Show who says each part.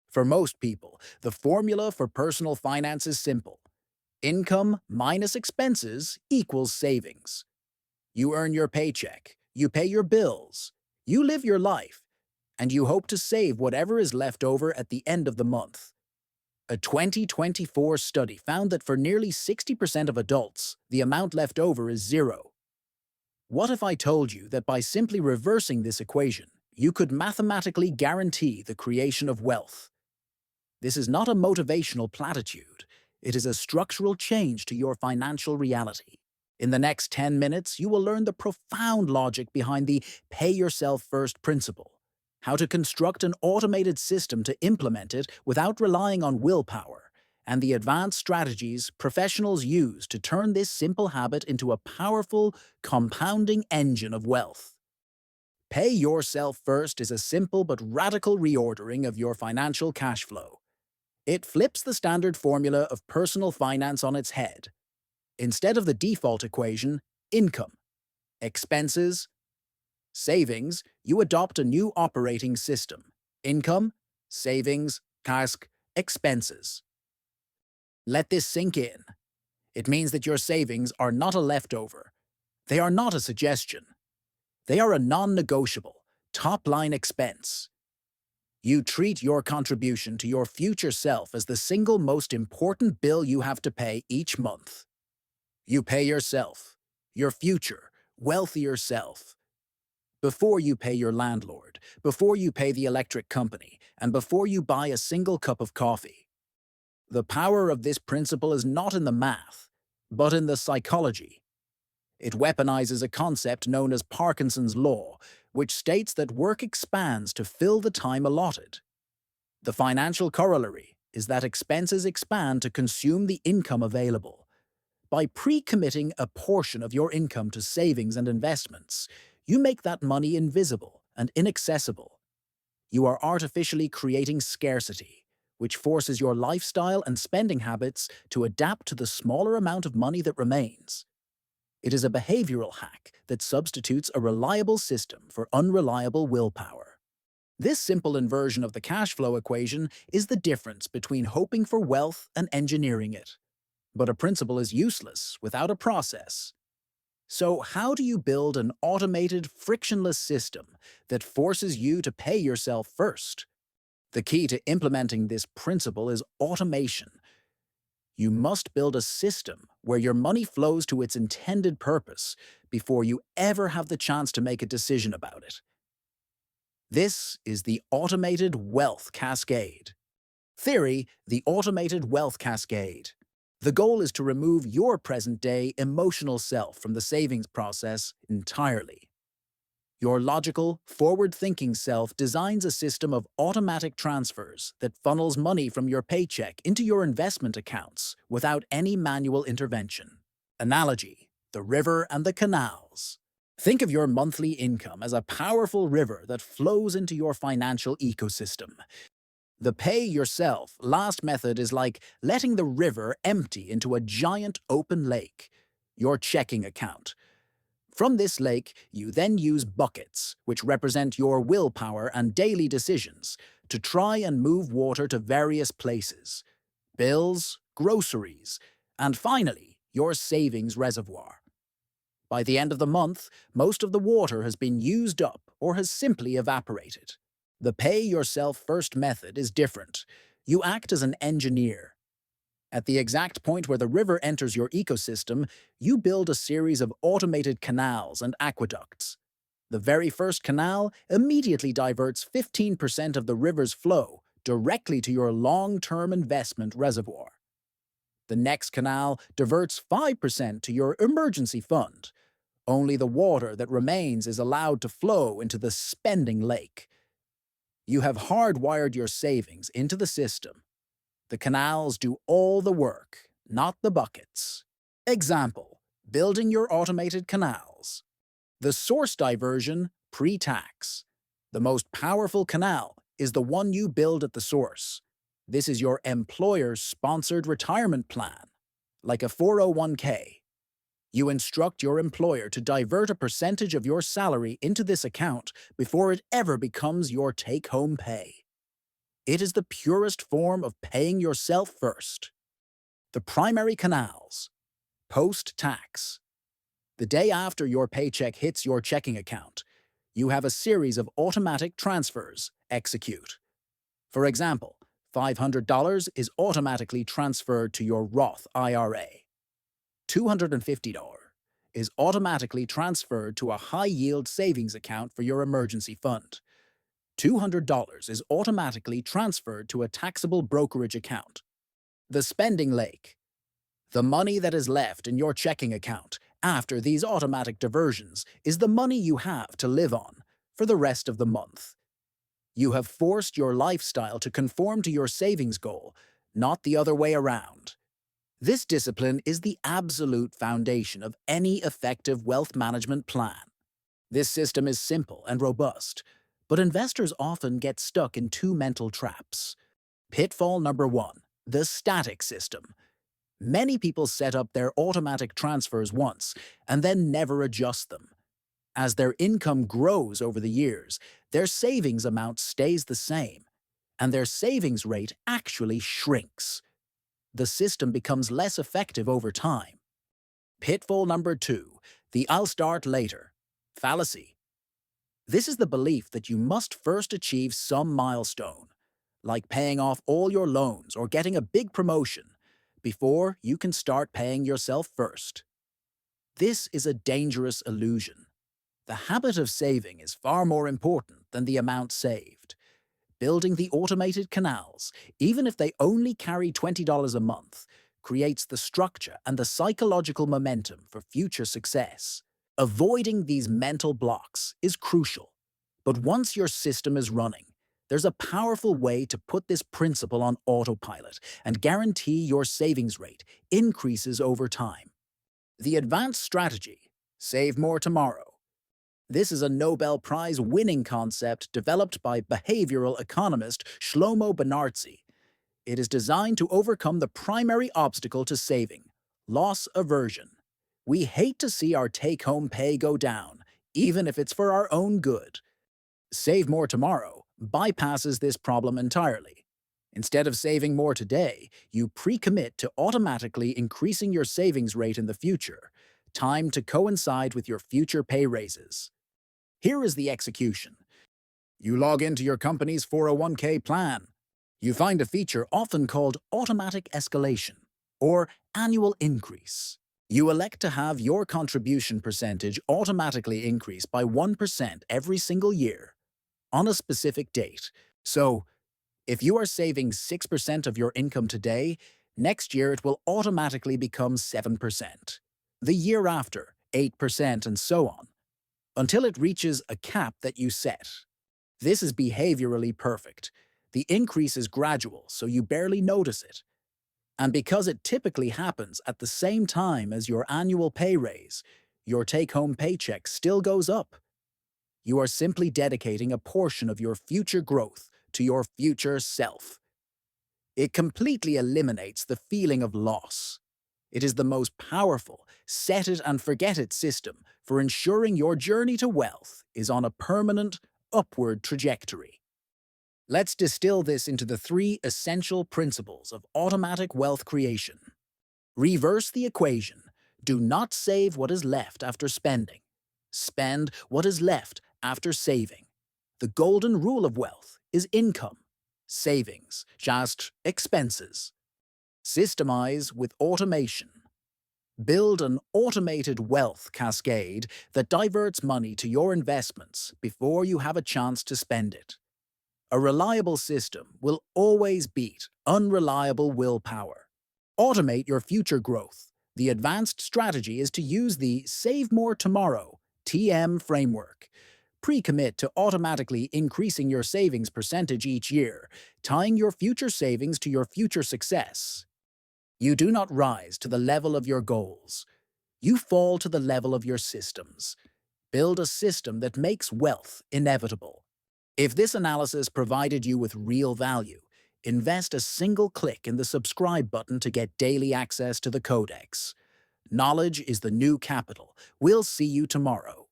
Speaker 1: For most people, the formula for personal finance is simple. Income minus expenses equals savings. You earn your paycheck, you pay your bills, you live your life, and you hope to save whatever is left over at the end of the month. A 2024 study found that for nearly 60% of adults, the amount left over is zero. What if I told you that by simply reversing this equation, you could mathematically guarantee the creation of wealth? This is not a motivational platitude. It is a structural change to your financial reality. In the next 10 minutes, you will learn the profound logic behind the pay yourself first principle, how to construct an automated system to implement it without relying on willpower, and the advanced strategies professionals use to turn this simple habit into a powerful, compounding engine of wealth. Pay yourself first is a simple but radical reordering of your financial cash flow. It flips the standard formula of personal finance on its head. Instead of the default equation, income, expenses, savings, you adopt a new operating system. Income, savings, expenses. Let this sink in. It means that your savings are not a leftover. They are not a suggestion. They are a non-negotiable, top-line expense. You treat your contribution to your future self as the single most important bill you have to pay each month. You pay yourself, your future, wealthier self. Before you pay your landlord, before you pay the electric company, and before you buy a single cup of coffee. The power of this principle is not in the math, but in the psychology. It weaponizes a concept known as Parkinson's law, which states that work expands to fill the time allotted. The financial corollary is that expenses expand to consume the income available. By pre-committing a portion of your income to savings and investments, you make that money invisible and inaccessible. You are artificially creating scarcity, which forces your lifestyle and spending habits to adapt to the smaller amount of money that remains. It is a behavioral hack that substitutes a reliable system for unreliable willpower. This simple inversion of the cash flow equation is the difference between hoping for wealth and engineering it. But a principle is useless without a process. So how do you build an automated, frictionless system that forces you to pay yourself first? The key to implementing this principle is automation. You must build a system where your money flows to its intended purpose before you ever have the chance to make a decision about it. This is the Automated Wealth Cascade. Theory: the Automated Wealth Cascade. The goal is to remove your present-day emotional self from the savings process entirely. Your logical, forward-thinking self designs a system of automatic transfers that funnels money from your paycheck into your investment accounts without any manual intervention. Analogy: the river and the canals. Think of your monthly income as a powerful river that flows into your financial ecosystem. The pay-yourself last method is like letting the river empty into a giant open lake, your checking account. From this lake, you then use buckets, which represent your willpower and daily decisions, to try and move water to various places: bills, groceries, and finally, your savings reservoir. By the end of the month, most of the water has been used up or has simply evaporated. The pay-yourself-first method is different. You act as an engineer. At the exact point where the river enters your ecosystem, you build a series of automated canals and aqueducts. The very first canal immediately diverts 15% of the river's flow directly to your long-term investment reservoir. The next canal diverts 5% to your emergency fund. Only the water that remains is allowed to flow into the spending lake. You have hardwired your savings into the system. The canals do all the work, not the buckets. Example: building your automated canals. The source diversion, pre-tax. The most powerful canal is the one you build at the source. This is your employer's sponsored retirement plan, like a 401k. You instruct your employer to divert a percentage of your salary into this account before it ever becomes your take-home pay. It is the purest form of paying yourself first. The primary canals. Post-tax. The day after your paycheck hits your checking account, you have a series of automatic transfers execute. For example, $500 is automatically transferred to your Roth IRA. $250 is automatically transferred to a high-yield savings account for your emergency fund. $200 is automatically transferred to a taxable brokerage account. The spending lake. The money that is left in your checking account after these automatic diversions is the money you have to live on for the rest of the month. You have forced your lifestyle to conform to your savings goal, not the other way around. This discipline is the absolute foundation of any effective wealth management plan. This system is simple and robust, but investors often get stuck in two mental traps. Pitfall number 1, the static system. Many people set up their automatic transfers once and then never adjust them. As their income grows over the years, their savings amount stays the same, and their savings rate actually shrinks. The system becomes less effective over time. Pitfall number 2, the I'll start later fallacy. This is the belief that you must first achieve some milestone, like paying off all your loans or getting a big promotion, before you can start paying yourself first. This is a dangerous illusion. The habit of saving is far more important than the amount saved. Building the automated canals, even if they only carry $20 a month, creates the structure and the psychological momentum for future success. Avoiding these mental blocks is crucial, but once your system is running, there's a powerful way to put this principle on autopilot and guarantee your savings rate increases over time. The advanced strategy, save more tomorrow. This is a Nobel Prize-winning concept developed by behavioral economist Shlomo Benartzi. It is designed to overcome the primary obstacle to saving, loss aversion. We hate to see our take-home pay go down, even if it's for our own good. Save More Tomorrow bypasses this problem entirely. Instead of saving more today, you pre-commit to automatically increasing your savings rate in the future, timed to coincide with your future pay raises. Here is the execution. You log into your company's 401k plan. You find a feature often called automatic escalation, or annual increase. You elect to have your contribution percentage automatically increase by 1% every single year, on a specific date. So, if you are saving 6% of your income today, next year it will automatically become 7%. The year after, 8%, and so on, until it reaches a cap that you set. This is behaviorally perfect. The increase is gradual, so you barely notice it. And because it typically happens at the same time as your annual pay raise, your take-home paycheck still goes up. You are simply dedicating a portion of your future growth to your future self. It completely eliminates the feeling of loss. It is the most powerful set-it-and-forget-it system for ensuring your journey to wealth is on a permanent, upward trajectory. Let's distill this into the 3 essential principles of automatic wealth creation. Reverse the equation. Do not save what is left after spending. Spend what is left after saving. The golden rule of wealth is income. Savings, just expenses. Systemize with automation. Build an automated wealth cascade that diverts money to your investments before you have a chance to spend it. A reliable system will always beat unreliable willpower. Automate your future growth. The advanced strategy is to use the Save More Tomorrow (TM) framework. Pre-commit to automatically increasing your savings percentage each year, tying your future savings to your future success. You do not rise to the level of your goals. You fall to the level of your systems. Build a system that makes wealth inevitable. If this analysis provided you with real value, invest a single click in the subscribe button to get daily access to the Codex. Knowledge is the new capital. We'll see you tomorrow.